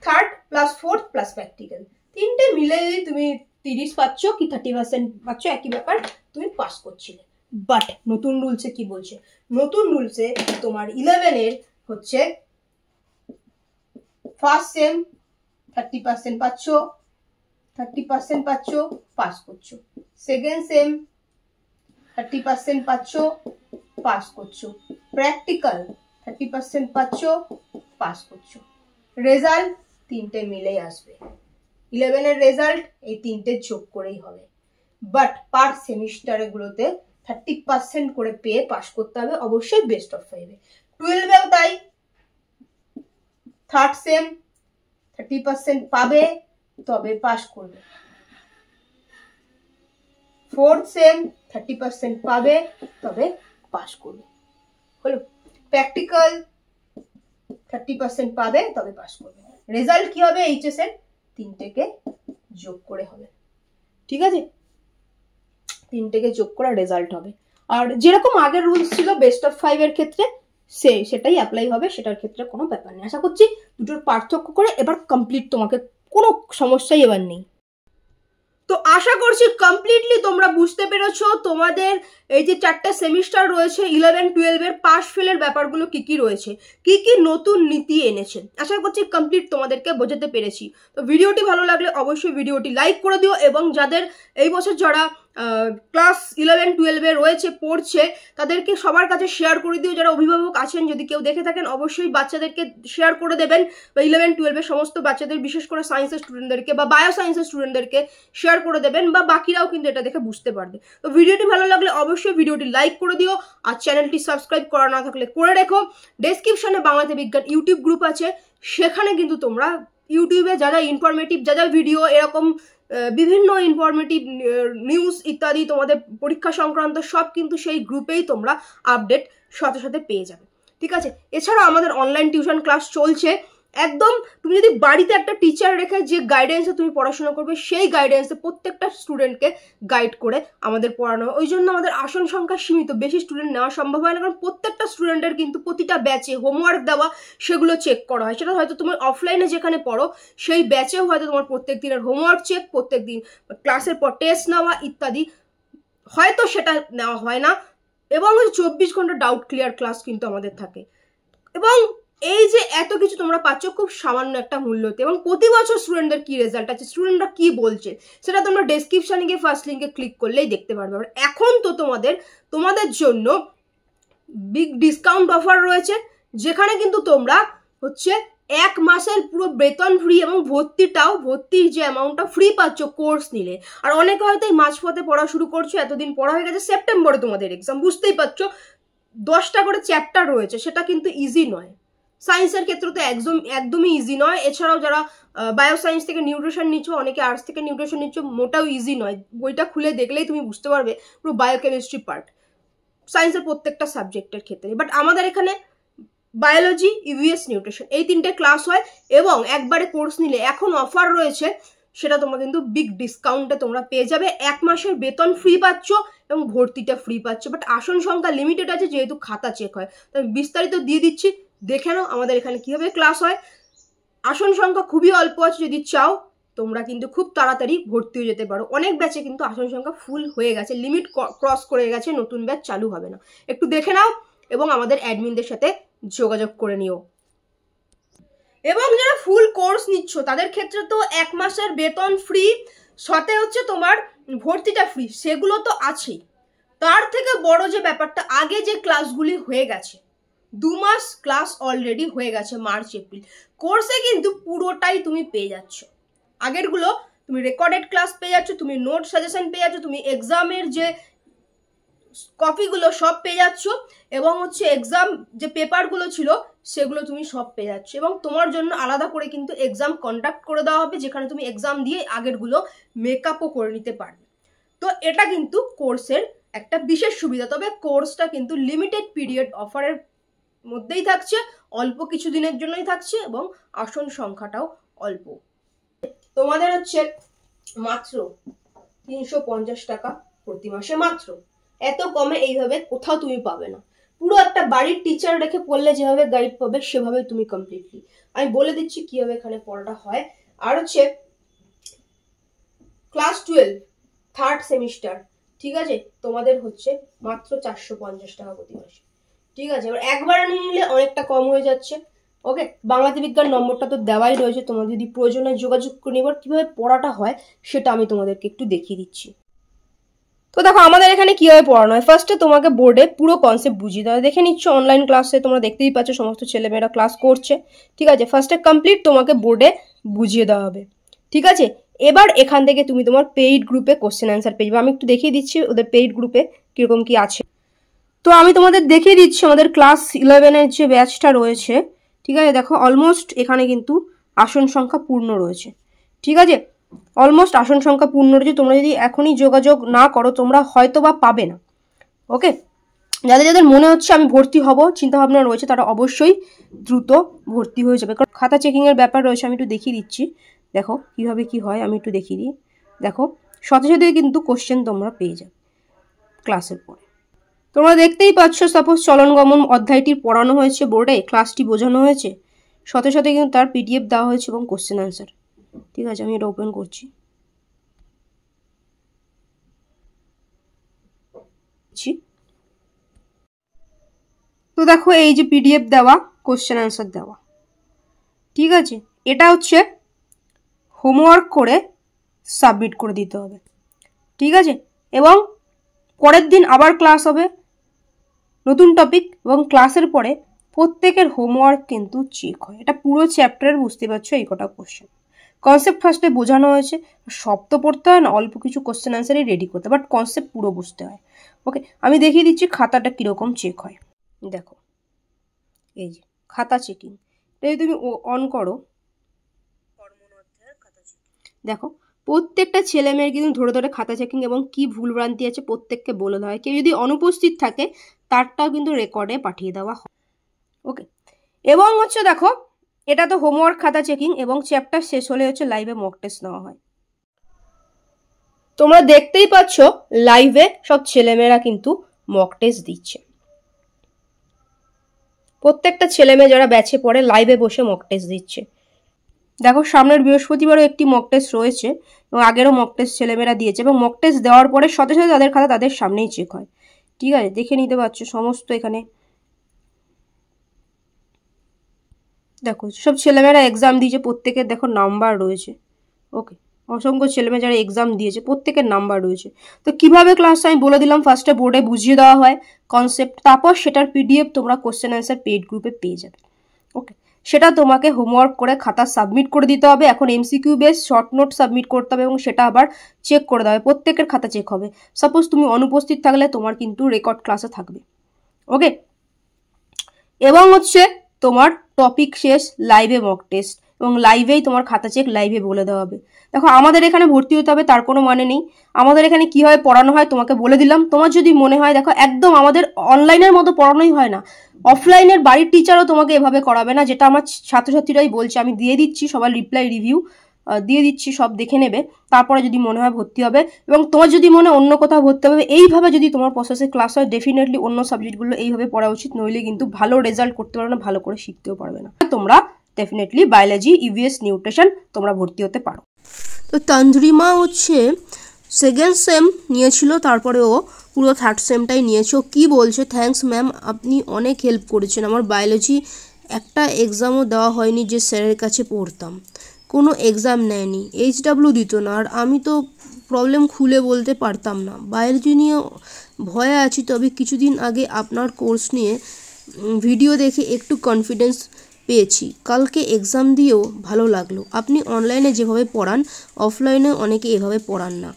third plus fourth plus practical, 3টে মিলে যদি তুমি 30 পাচ্ছ কি 30% পাচ্ছ, একই ব্যাপার, তুমি পাস করছিলে। বাট নতুন রুলসে কি বলছে, নতুন রুলসে তোমার 11-এর হচ্ছে ফার্স্ট সেম 30% পাচ্ছ, 30% পাচ্ছ, পাস করছো। সেকেন্ড সেম 30% পাচ্ছ, পাস করছো। প্র্যাকটিক্যাল 30% পাচ্ছ, পাস করছো। রেজাল্ট 3টে মিলেই আসবে, 11-এর রেজাল্ট এই 3টে যোগ করেই হবে। বাট পার সেমিস্টারে গুলোতে 30% করে পেয়ে পাস করতে হবে, অবশ্যই বেস্ট অফ 5-এ। 12-এও তাই, থার্ড সেম 30% পাবে তবে পাস করবে, ফোর্থ সেম 30% পাবে তবে পাস করবে, হলো। প্র্যাকটিক্যাল 30% পাবে তবে পাস করবে। রেজাল্ট কি হবে, এইচএস এর 3টেকে যোগ করে হবে। ঠিক আছে, 3টেকে যোগ করা রেজাল্ট হবে। আর যেরকম আগের রুলস ছিল বেস্ট অফ 5-এর ক্ষেত্রে, সেটাই অ্যাপ্লাই হবে, সেটার ক্ষেত্রে কোনো ব্যাপার নেই। আশা করছি দুটোর পার্থক্য করে এবার কমপ্লিট, তোমাকে কোনো সমস্যাই এবার নেই। তো আশা করছি কমপ্লিটলি তোমরা বুঝতে পেরেছো তোমাদের এই যে 4টে সেমিস্টার রয়েছে 11-12-এর পাস ফেলের ব্যাপারগুলো কি কি রয়েছে, কি কি নতুন নীতি এনেছে। আশা করছি কমপ্লিট তোমাদেরকে বোঝাতে পেরেছি। তো ভিডিওটি ভালো লাগলে অবশ্যই ভিডিওটি লাইক করে দিও, এবং যাদের এই বছর যারা ক্লাস 11-12-এ রয়েছে, পড়ছে, তাদেরকে সবার কাছে শেয়ার করে দিও। যারা অভিভাবক আছেন, যদি কেউ দেখে থাকেন, অবশ্যই বাচ্চাদেরকে শেয়ার করে দেবেন, বা 11-12-এর সমস্ত বাচ্চাদের, বিশেষ করে সায়েন্সের স্টুডেন্টদেরকে বা বায়ো সায়েন্সের স্টুডেন্টদেরকে শেয়ার করে দেবেন, বা বাকিরাও কিন্তু এটা দেখে বুঝতে পারবে। তো ভিডিওটি ভালো লাগলে অবশ্যই ভিডিওটি লাইক করে দিও, আর চ্যানেলটি সাবস্ক্রাইব করা না থাকলে করে রেখো। ডেসক্রিপশনে বাংলাতে বিজ্ঞান ইউটিউব গ্রুপ আছে, সেখানে কিন্তু তোমরা ইউটিউবে যা যা ইনফরমেটিভ, যা যা ভিডিও এরকম বিভিন্ন ইনফরমেটিভ নিউজ ইত্যাদি তোমাদের পরীক্ষা সংক্রান্ত সব কিন্তু সেই গ্রুপেই তোমরা আপডেট সাথে সাথে পেয়ে যাবে। ঠিক আছে, এছাড়া আমাদের অনলাইন টিউশন ক্লাস চলছে। একদম তুমি যদি বাড়িতে একটা টিচার রেখে যে গাইডেন্সে তুমি পড়াশোনা করবে সেই গাইডেন্সে প্রত্যেকটা স্টুডেন্টকে গাইড করে আমাদের পড়ানো হয়। ওই জন্য আমাদের আসন সংখ্যা সীমিত, বেশি স্টুডেন্ট নেওয়া সম্ভব হয় না, কারণ প্রত্যেকটা স্টুডেন্টের কিন্তু প্রতিটা ব্যাচে হোমওয়ার্ক দেওয়া সেগুলো চেক করা হয়। সেটা হয়তো তুমি অফলাইনে যেখানে পড়ো সেই ব্যাচেও হয়তো তোমার প্রত্যেক দিনের হোমওয়ার্ক চেক, প্রত্যেক দিন ক্লাসের পর টেস্ট নেওয়া ইত্যাদি হয়তো সেটা নেওয়া হয় না। এবং 24 ঘন্টা ডাউট ক্লিয়ার ক্লাস কিন্তু আমাদের থাকে। এবং এই যে এত কিছু তোমরা পাচ্ছ খুব সামান্য একটা মূল্যতে, এবং প্রতি বছর স্টুডেন্টদের কি রেজাল্ট আছে, স্টুডেন্টরা কি বলছে সেটা তোমরা ডেসক্রিপশনে গিয়ে ফার্স্ট লিঙ্কে ক্লিক করলেই দেখতে পারবে। আর এখন তো তোমাদের জন্য বিগ ডিসকাউন্ট অফার রয়েছে, যেখানে কিন্তু তোমরা হচ্ছে 1 মাসের পুরো বেতন ফ্রি এবং ভর্তির যে অ্যামাউন্টটা ফ্রি পাচ্ছ কোর্স নিলে। আর অনেকে হয়তো এই মাঝপথে পড়া শুরু করছো, এতদিন পড়া হয়ে গেছে, সেপ্টেম্বরে তোমাদের এক্সাম, বুঝতেই পারছো 10টা করে চ্যাপ্টার রয়েছে, সেটা কিন্তু ইজি নয়। সায়েন্সের ক্ষেত্রে তো একদমই ইজি নয়। এছাড়াও যারা বায়ো সায়েন্স থেকে নিউট্রিশন নিচ্ছ, অনেকে আর্টস থেকে নিউট্রিশন নিচ্ছ, মোটাও ইজি নয়। বইটা খুলে দেখলেই তুমি বুঝতে পারবে পুরো বায়োকেমিস্ট্রি পার্ট সায়েন্সের প্রত্যেকটা সাবজেক্টের ক্ষেত্রে। বাট আমাদের এখানে বায়োলজি, ইভিএস, নিউট্রিশন এই 3টে ক্লাস হয়, এবং একবারে কোর্স নিলে এখন অফার রয়েছে, সেটা তোমরা কিন্তু বিগ ডিসকাউন্টে তোমরা পেয়ে যাবে। 1 মাসের বেতন ফ্রি পাচ্ছ এবং ভর্তিটা ফ্রি পাচ্ছ। বাট আসন সংখ্যা লিমিটেড আছে, যেহেতু খাতা চেক হয়। তো আমি বিস্তারিত দিয়ে দিচ্ছি, দেখে নাও আমাদের এখানে কিভাবে ক্লাস হয়। আসন সংখ্যা খুবই অল্প আছে, যদি চাও তোমরা কিন্তু খুব তাড়াতাড়ি ভর্তি হয়ে যেতে পারো। অনেক ব্যাচে কিন্তু আসন সংখ্যা ফুল হয়ে গেছে, লিমিট ক্রস করে গেছে, নতুন ব্যাচ চালু হবে না। একটু দেখে নাও এবং আমাদের অ্যাডমিনদের সাথে যোগাযোগ করে নিও। এবং যারা ফুল কোর্স নিচ্ছ তাদের ক্ষেত্রে তো 1 মাসের বেতন ফ্রি, সাথে হচ্ছে তোমার ভর্তিটা ফ্রি, সেগুলো তো আছেই। তার থেকে বড় যে ব্যাপারটা, আগে যে ক্লাসগুলি হয়ে গেছে, 2 মাস ক্লাস অলরেডি হয়ে গেছে, মার্চ এপ্রিল, কোর্সে কিন্তু পুরোটাই তুমি পেয়ে যাচ্ছ। আগেরগুলো তুমি রেকর্ডেড ক্লাস পেয়ে যাচ্ছ, তুমি নোট সাজেশন পেয়ে যাচ্ছ, তুমি এক্সামের যে কপিগুলো সব পেয়ে যাচ্ছ, এবং হচ্ছে এক্সাম যে পেপারগুলো ছিল সেগুলো তুমি সব পেয়ে যাচ্ছ। এবং তোমার জন্য আলাদা করে কিন্তু এক্সাম কন্ডাক্ট করে দেওয়া হবে, যেখানে তুমি এক্সাম দিয়ে আগেরগুলো মেকআপও করে নিতে পারবে। তো এটা কিন্তু কোর্সের একটা বিশেষ সুবিধা। তবে কোর্সটা কিন্তু লিমিটেড পিরিয়ড অফারের মধ্যেই থাকছে, অল্প কিছু দিনের জন্যই থাকছে, এবং আসন সংখ্যাটাও অল্প। তোমাদের হচ্ছে মাত্র 350 টাকা প্রতি মাসে, মাত্র। এত কমে এইভাবে কোথাও তুমি পাবে না। পুরো একটা বাড়ির টিচার রেখে পড়লে যেভাবে গাইড পাবে সেভাবে তুমি কমপ্লিটলি। আমি বলে দিচ্ছি কিভাবে এখানে পড়াটা হয়। আর হচ্ছে ক্লাস 12 থার্ড সেমিস্টার, ঠিক আছে, তোমাদের হচ্ছে মাত্র 450 টাকা প্রতি মাসে। ঠিক আছে, এবার একবারে নিয়ে নিলে অনেকটা কম হয়ে যাচ্ছে। ওকে, বাংলাতে বিজ্ঞান নম্বরটা তো দেওয়াই রয়েছে, তোমার যদি প্রয়োজনে যোগাযোগ করে এবার কিভাবে পড়াটা হয় সেটা আমি তোমাদেরকে একটু দেখিয়ে দিচ্ছি। তো দেখো আমাদের এখানে কিভাবে পড়ানো হয়। ফার্স্টে তোমাকে বোর্ডে পুরো কনসেপ্ট বুঝিয়ে দেওয়া, দেখে নিচ্ছ অনলাইন ক্লাসে তোমরা দেখতেই পাচ্ছ সমস্ত ছেলেমেয়েরা ক্লাস করছে। ঠিক আছে, ফার্স্টে কমপ্লিট তোমাকে বোর্ডে বুঝিয়ে দেওয়া হবে। ঠিক আছে, এবার এখান থেকে তুমি তোমার পেইড গ্রুপে কোশ্চেন অ্যান্সার পেয়ে যাবে। আমি একটু দেখিয়ে দিচ্ছি ওদের পেইড গ্রুপে কিরকম কি আছে। তো আমি তোমাদের দেখিয়ে দিচ্ছি আমাদের ক্লাস 11-এর যে ব্যাচটা রয়েছে। ঠিক আছে, দেখো অলমোস্ট এখানে কিন্তু আসন সংখ্যা পূর্ণ রয়েছে। ঠিক আছে, অলমোস্ট আসন সংখ্যা পূর্ণ রয়েছে। তোমরা যদি এখনই যোগাযোগ না করো তোমরা হয়তো বা পাবে না। ওকে, যাদের যাদের মনে হচ্ছে আমি ভর্তি হব চিন্তাভাবনা রয়েছে তারা অবশ্যই দ্রুত ভর্তি হয়ে যাবে, কারণ খাতা চেকিংয়ের ব্যাপার রয়েছে। আমি একটু দেখিয়ে দিচ্ছি, দেখো কিভাবে কি হয়, আমি একটু দেখিয়ে দিই। দেখো সাথে সাথে কিন্তু কোশ্চেন তোমরা পেয়ে যাবে ক্লাসের পরে। তোমরা দেখতেই পাচ্ছ, সাপোজ চলন গমন অধ্যায়টি পড়ানো হয়েছে বোর্ডে, ক্লাসটি বোঝানো হয়েছে, সাথে সাথে কিন্তু তার পিডিএফ দেওয়া হয়েছে এবং কোশ্চেন অ্যান্সার। ঠিক আছে, আমি এটা ওপেন করছি। তো দেখো এই যে পিডিএফ দেওয়া, কোশ্চেন অ্যান্সার দেওয়া। ঠিক আছে, এটা হচ্ছে হোমওয়ার্ক করে সাবমিট করে দিতে হবে। ঠিক আছে, এবং পরের দিন আবার ক্লাস হবে, নতুন টপিক, এবং ক্লাসের পরে প্রত্যেকের হোমওয়ার্ক কিন্তু চেক হয়। এটা পুরো চ্যাপ্টারের বুঝতে পারছো এই কটা কোশ্চেন। কনসেপ্ট ফার্স্টে বোঝানো হয়েছে, সব তো পড়তে হয় না, অল্প কিছু কোশ্চেন অ্যান্সারই রেডি করতে, বাট কনসেপ্ট পুরো বুঝতে হয়। ওকে, আমি দেখিয়ে দিচ্ছি খাতাটা কীরকম চেক হয়। দেখো এই যে খাতা চেকিং, যদি তুমি অন করো, দেখো প্রত্যেকটা ছেলেমেয়ের কিন্তু ধরে ধরে খাতা চেকিং এবং কি ভুলভ্রান্তি আছে প্রত্যেককে বলে দেওয়া হয়। কেউ যদি অনুপস্থিত থাকে তারটাও কিন্তু রেকর্ডে পাঠিয়ে দেওয়া হয়। ওকে, এবং হচ্ছে দেখো এটা তো হোমওয়ার্ক খাতা চেকিং, এবং চ্যাপ্টার শেষ হলে হচ্ছে লাইভে মক টেস্ট নেওয়া হয়। তোমরা দেখতেই পাচ্ছ লাইভে সব ছেলেমেয়েরা কিন্তু মক টেস্ট দিচ্ছে। প্রত্যেকটা ছেলেমেয়ে যারা ব্যাচে পড়ে লাইভে বসে মক টেস্ট দিচ্ছে। দেখো সামনের বৃহস্পতিবারও একটি মক টেস্ট রয়েছে এবং আগেরও মক টেস্ট ছেলেমেয়েরা দিয়েছে, এবং মক টেস্ট দেওয়ার পরে সাথে সাথে তাদের খাতা তাদের সামনেই চেক হয়। ঠিক আছে, দেখে নিতে পারছো সমস্ত এখানে। দেখো সব ছেলেমেয়েরা এক্সাম দিয়েছে, প্রত্যেকের দেখো নাম্বার রয়েছে। ওকে, অসংখ্য ছেলেমেয়ে যারা এক্সাম দিয়েছে প্রত্যেকের নাম্বার রয়েছে। তো কিভাবে ক্লাস আমি বলে দিলাম, ফার্স্টে বোর্ডে বুঝিয়ে দেওয়া হয় কনসেপ্ট, তারপর সেটার পিডিএফ তোমরা কোশ্চেন অ্যান্সার পেইড গ্রুপে পেয়ে যাবে। ওকে, সেটা তোমাকে হোমওয়ার্ক করে খাতা সাবমিট করে দিতে হবে। এখন MCQ base short note submit করতে হবে এবং সেটা আবার চেক করে দেওয়া হবে, প্রত্যেকের খাতা চেক হবে। সাপোজ তুমি অনুপস্থিত থাকলে তোমার কিন্তু রেকর্ড ক্লাসে থাকবে। ওকে, এবং হচ্ছে তোমার টপিক শেষ, লাইভে মক টেস্ট, এবং লাইভেই তোমার খাতা চেক লাইভে বলে দেওয়া হবে। দেখো আমাদের এখানে ভর্তি হতে হবে তার কোনো মানে নেই। আমাদের এখানে কীভাবে পড়ানো হয় তোমাকে বলে দিলাম। তোমার যদি মনে হয়, দেখো একদম আমাদের অনলাইনের মতো পড়ানোই হয় না, অফলাইনের বাড়ির টিচারও তোমাকে এভাবে করাবে না, যেটা আমার ছাত্রছাত্রীরাই বলছে। আমি দিয়ে দিচ্ছি সবার রিপ্লাই রিভিউ দিয়ে দিচ্ছি, সব দেখে নেবে, তারপরে যদি মনে হয় ভর্তি হবে। এবং তোমার যদি মনে অন্য কোথাও ভর্তি হবে, এইভাবে যদি তোমার প্রসেসে ক্লাস হয়, ডেফিনেটলি অন্য সাবজেক্টগুলো এইভাবে পড়া উচিত, নইলে কিন্তু ভালো রেজাল্ট করতে পারবে না, ভালো করে শিখতেও পারবে না। তোমরা ডেফিনেটলি বায়োলজি, ইভিএস, নিউট্রিশন তোমরা ভর্তি হতে পারো। তো তন্দ্রিমা হচ্ছে সেকেন্ড সেম নিয়েছিল, তারপরে ও পুরো থার্ড সেমটাই নিয়েছে। ও কী বলছে, থ্যাঙ্কস ম্যাম, আপনি অনেক হেল্প করেছেন। আমার বায়োলজি একটা এক্সামও দেওয়া হয়নি যে স্যারের কাছে পড়তাম, কোনো এক্সাম নেয়নি, HW দিত না, আর আমি তো প্রবলেম খুলে বলতে পারতাম না। বায়োলজি নিয়ে ভয়ে আছি, তবে কিছুদিন আগে আপনার কোর্স নিয়ে ভিডিও দেখে একটু কনফিডেন্স পেয়েছি। কালকে এক্সাম দিয়েও ভালো লাগলো। আপনি অনলাইনে যেভাবে পড়ান অফলাইনে অনেকে এভাবে পড়ান না।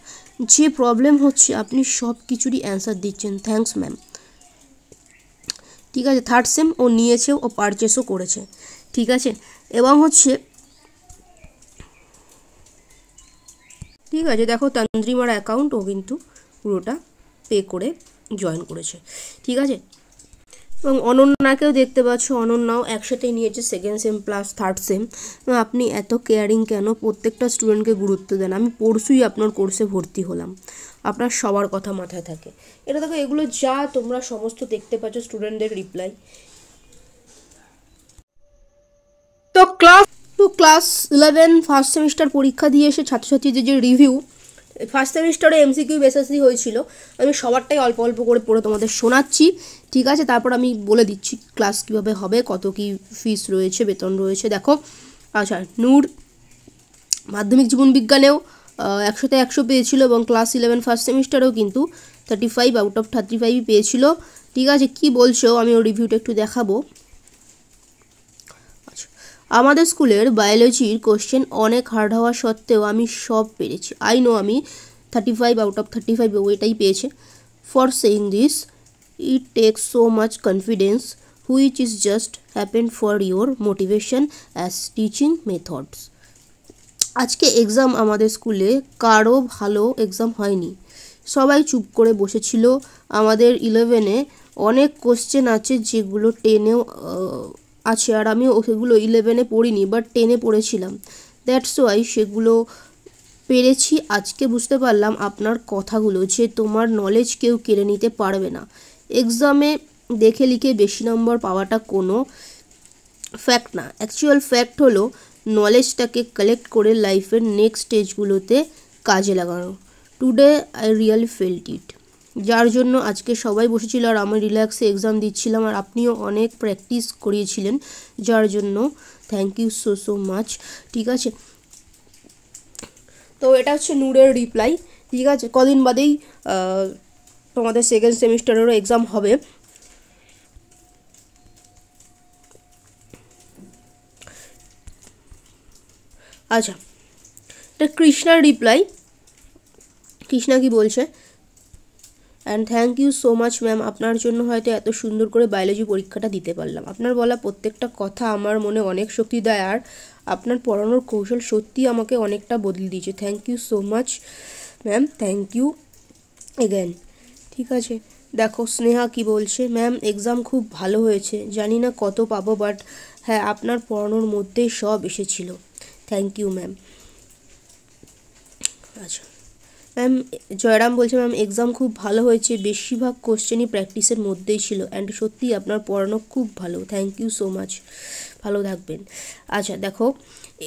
যে প্রবলেম হচ্ছে আপনি সব কিছুরই অ্যান্সার দিচ্ছেন। Thanks ma'am. ঠিক আছে, থার্ড সেম ও নিয়েছে, ও পারচেসও করেছে। ঠিক আছে, এবং হচ্ছে ঠিক আছে, দেখো তন্দ্রিমার অ্যাকাউন্ট ও কিন্তু পুরোটা পে করে জয়েন করেছে। ঠিক আছে, এবং অনন্যাকেও দেখতে পাচ্ছ, অনন্যাও একসাথেই নিয়েছে second sem plus third same. আপনি এত কেয়ারিং কেন? প্রত্যেকটা স্টুডেন্টকে গুরুত্ব দেন। আমি পরশুই আপনার কোর্সে ভর্তি হলাম। আপনার সবার কথা মাথায় থাকে। এটা দেখো, এগুলো যা তোমরা সমস্ত দেখতে পাচ্ছ স্টুডেন্টদের রিপ্লাই। তো ক্লাস 11 ফার্স্ট সেমিস্টার পরীক্ষা দিয়ে এসে ছাত্রছাত্রীদের যে রিভিউ, ফার্স্ট সেমিস্টারে এমসিকিউ বেসিসই হয়েছিল। আমি সবারটাই অল্প অল্প করে পড়ে তোমাদের শোনাচ্ছি। ঠিক আছে, তারপর আমি বলে দিচ্ছি ক্লাস কীভাবে হবে, কত কী ফিস রয়েছে, বেতন রয়েছে। দেখো, আচ্ছা, নূর মাধ্যমিক জীবনবিজ্ঞানেও 100তে 100 পেয়েছিল, এবং ক্লাস 11 ফার্স্ট সেমিস্টারেও কিন্তু 35 আউট অফ 35 পেয়েছিল। ঠিক আছে, কি বলছো আমি ওর রিভিউটা একটু দেখাবো। আমাদের স্কুলের বায়োলজির কোশ্চেন অনেক হার্ড হওয়া সত্ত্বেও আমি সব পেরেছি। আই নো আমি 35 আউট অফ 35 ওইটাই পেয়েছে। For saying this it takes so much confidence which is just happened for your motivation as teaching methods. আজকে এক্সাম আমাদের স্কুলে কারো ভালো এক্সাম হয়নি, সবাই চুপ করে বসেছিল। আমাদের 11-এ অনেক কোশ্চেন আছে যেগুলো 10-এও আছে, আর আমি সেগুলো 11-এ পড়িনি, বাট 10-এ পড়েছিলাম। দ্যাটস ওয়াই সেগুলো পেরেছি। আজকে বুঝতে পারলাম আপনার কথাগুলো, যে তোমার নলেজ কেউ কেড়ে নিতে পারবে না। এক্সামে দেখে লিখে বেশি নম্বর পাওয়াটা কোনো ফ্যাক্ট না। অ্যাকচুয়াল ফ্যাক্ট হলো নলেজটাকে কালেক্ট করে লাইফের নেক্সট স্টেজগুলোতে কাজে লাগানো। টুডে আই রিয়েলি ফেল্ট ইট। যার জন্য আজকে সবাই বসেছিল আর আমি রিল্যাক্সে এক্সাম দিচ্ছিলাম, আর আপনিও অনেক প্র্যাকটিস করিয়েছিলেন, যার জন্য thank you so so much. ঠিক আছে, তো এটা হচ্ছে নূরের রিপ্লাই। ঠিক আছে, কদিন বাদেই তোমাদের সেকেন্ড সেমিস্টারেরও এক্সাম হবে। আচ্ছা, এটা কৃষ্ণার রিপ্লাই। কৃষ্ণা কি বলছে, and thank you so much ma'am, আপনার জন্য হয়তো এত সুন্দর করে বায়োলজি পরীক্ষাটা দিতে পারলাম। আপনার বলা প্রত্যেকটা কথা আমার মনে অনেক শক্তি দেয়, আর আপনার পড়ানোর কৌশল সত্যি আমাকে অনেকটা বদলে দিয়েছে। Thank you so much ma'am, thank you again. ঠিক আছে, দেখো স্নেহা কি বলছে, ম্যাম এক্সাম খুব ভালো হয়েছে, জানি না কত পাবো, বাট হ্যাঁ আপনার পড়ানোর মধ্যেই সব এসেছিল। Thank you ma'am. আচ্ছা ম্যাম, জয়রাম বলছে ম্যাম এক্সাম খুব ভালো হয়েছে, বেশিরভাগ কোশ্চেনই প্র্যাকটিসের মধ্যেই ছিল অ্যান্ড সত্যি আপনার পড়ানো খুব ভালো। থ্যাংক ইউ সো মাচ, ভালো থাকবেন। আচ্ছা দেখো,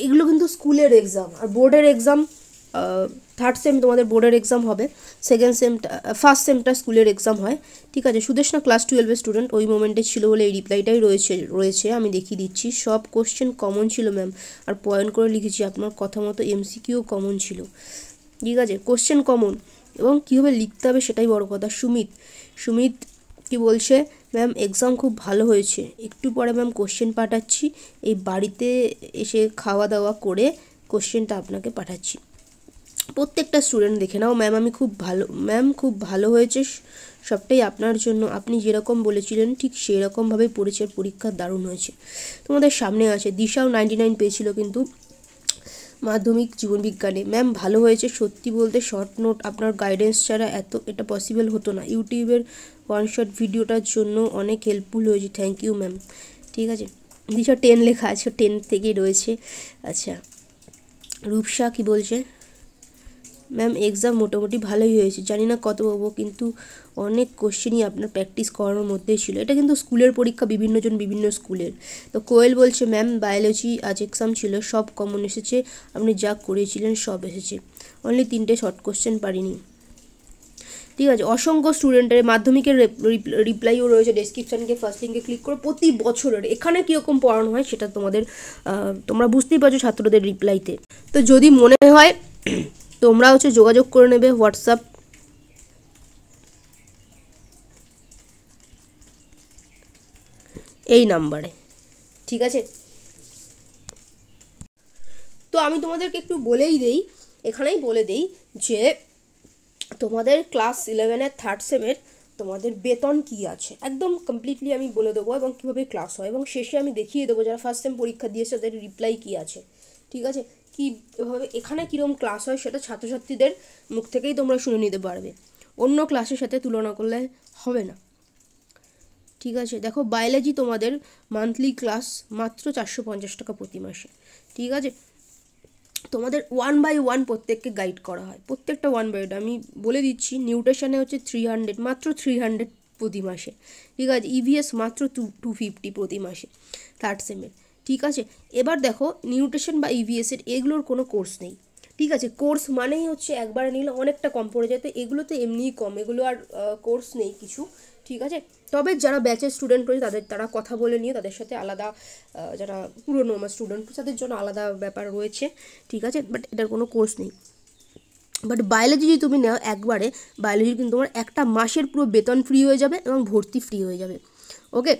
এগুলো কিন্তু স্কুলের এক্সাম, আর বোর্ডের এক্সাম থার্ড সেম তোমাদের বোর্ডের এক্সাম হবে, সেকেন্ড সেমটা ফার্স্ট সেমটা স্কুলের এক্সাম হয়। ঠিক আছে, সুদেশনা ক্লাস 12-এর স্টুডেন্ট, ওই মোমেন্টে ছিল বলে এই রিপ্লাইটাই রয়েছে আমি দেখিয়ে দিচ্ছি। সব কোশ্চেন কমন ছিল ম্যাম, আর পয়েন্ট করে লিখেছি, আপনার কথা মতো এমসিকিউ কমন ছিল। ঠিক আছে, কোশ্চেন কমন এবং কীভাবে লিখতে হবে সেটাই বড় কথা। সুমিত কি বলছে, ম্যাম এক্সাম খুব ভালো হয়েছে, একটু পরে ম্যাম কোশ্চেন পাঠাচ্ছি, এই বাড়িতে এসে খাওয়া দাওয়া করে কোশ্চেনটা আপনাকে পাঠাচ্ছি। প্রত্যেকটা স্টুডেন্ট দেখে নাও, ম্যাম আমি খুব ভালো, ম্যাম খুব ভালো হয়েছে, সবটাই আপনার জন্য, আপনি যেরকম বলেছিলেন ঠিক সেরকমভাবেই পড়েছে, পরীক্ষা দারুণ হয়েছে। তোমাদের সামনে আছে, দিশাও 99 পেয়েছিল কিন্তু মাধ্যমিক জীবনবিজ্ঞানে। ম্যাম ভালো হয়েছে, সত্যি বলতে শর্ট নোট আপনার গাইডেন্স ছাড়া এটা পসিবল হতো না, ইউটিউবের ওয়ান শট ভিডিওটার জন্য অনেক হেল্পফুল হয়েছে। Thank you ma'am. ঠিক আছে, দিশা 10 লেখা আছে, 10 থেকেই রয়েছে। আচ্ছা, রূপসা কি বলছে, ম্যাম এক্সাম মোটামুটি ভালোই হয়েছে, জানি না কত পাবো, কিন্তু অনেক কোশ্চেনই আপনার প্র্যাকটিস করানোর মধ্যেই ছিল। এটা কিন্তু স্কুলের পরীক্ষা, বিভিন্নজন বিভিন্ন স্কুলের। তো কোয়েল বলছে, ম্যাম বায়োলজি আজ এক্সাম ছিল, সব কমন এসেছে, আপনি যা করিয়েছিলেন সব এসেছে, অনলি 3টে শর্ট কোশ্চেন পারিনি। ঠিক আছে, অসংখ্য স্টুডেন্টের মাধ্যমিকের রিপ্লাইও রয়েছে, ডেসক্রিপশানকে ফার্স্ট লিঙ্কে ক্লিক করে প্রতি বছরের এখানে কীরকম পড়ানো হয় সেটা তোমরা বুঝতেই পারছো ছাত্রদের রিপ্লাইতে। তো যদি মনে হয় তোমরা যোগাযোগ করে নেবে হোয়াটসঅ্যাপ এই নাম্বারে। ঠিক আছে, তো আমি তোমাদেরকে একটু বলেই দেই, এখানেই বলে দেই যে তোমাদের ক্লাস 11-এর থার্ড সেমের তোমাদের বেতন কি আছে একদম কমপ্লিটলি আমি বলে দেবো, এবং কীভাবে ক্লাস হয়, এবং শেষে আমি দেখিয়ে দেবো যারা ফার্স্ট সেম পরীক্ষা দিয়েছে তাদের রিপ্লাই কী আছে। ঠিক আছে, কীভাবে এখানে কীরকম ক্লাস হয় সেটা ছাত্রছাত্রীদের মুখ থেকেই তোমরা শুনে নিতে পারবে, অন্য ক্লাসের সাথে তুলনা করলে হবে না। ঠিক আছে, দেখো বায়োলজি তোমাদের মান্থলি ক্লাস মাত্র 450 টাকা প্রতি মাসে। ঠিক আছে, তোমাদের 1/1 প্রত্যেককে গাইড করা হয়, প্রত্যেকটা 1/1 আমি বলে দিচ্ছি। নিউট্রিশনে হচ্ছে 300, মাত্র 300 প্রতি মাসে। ঠিক আছে, ইভিএস মাত্র 250 প্রতি মাসে থার্ড সেমের। ঠিক আছে, এবার দেখো নিউট্রিশন বা ইভিএসের এগুলোর কোনো কোর্স নেই। ঠিক আছে, কোর্স মানেই হচ্ছে একবারে নিলে অনেকটা কম পড়ে যায়, তো এগুলো তো এমনিই কম, এগুলো আর কোর্স নেই কিছু। ঠিক আছে, তবে যারা ব্যাচের স্টুডেন্ট রয়েছে তারা কথা বলে নিয়ে তাদের সাথে আলাদা, যারা পুরনো আমার স্টুডেন্ট তাদের জন্য আলাদা ব্যাপার রয়েছে। ঠিক আছে, বাট এটার কোনো কোর্স নেই। বাট বায়োলজি যদি তুমি নাও একবারে, বায়োলজি কিন্তু তোমার একটা মাসের পুরো বেতন ফ্রি হয়ে যাবে এবং ভর্তি ফ্রি হয়ে যাবে। ওকে,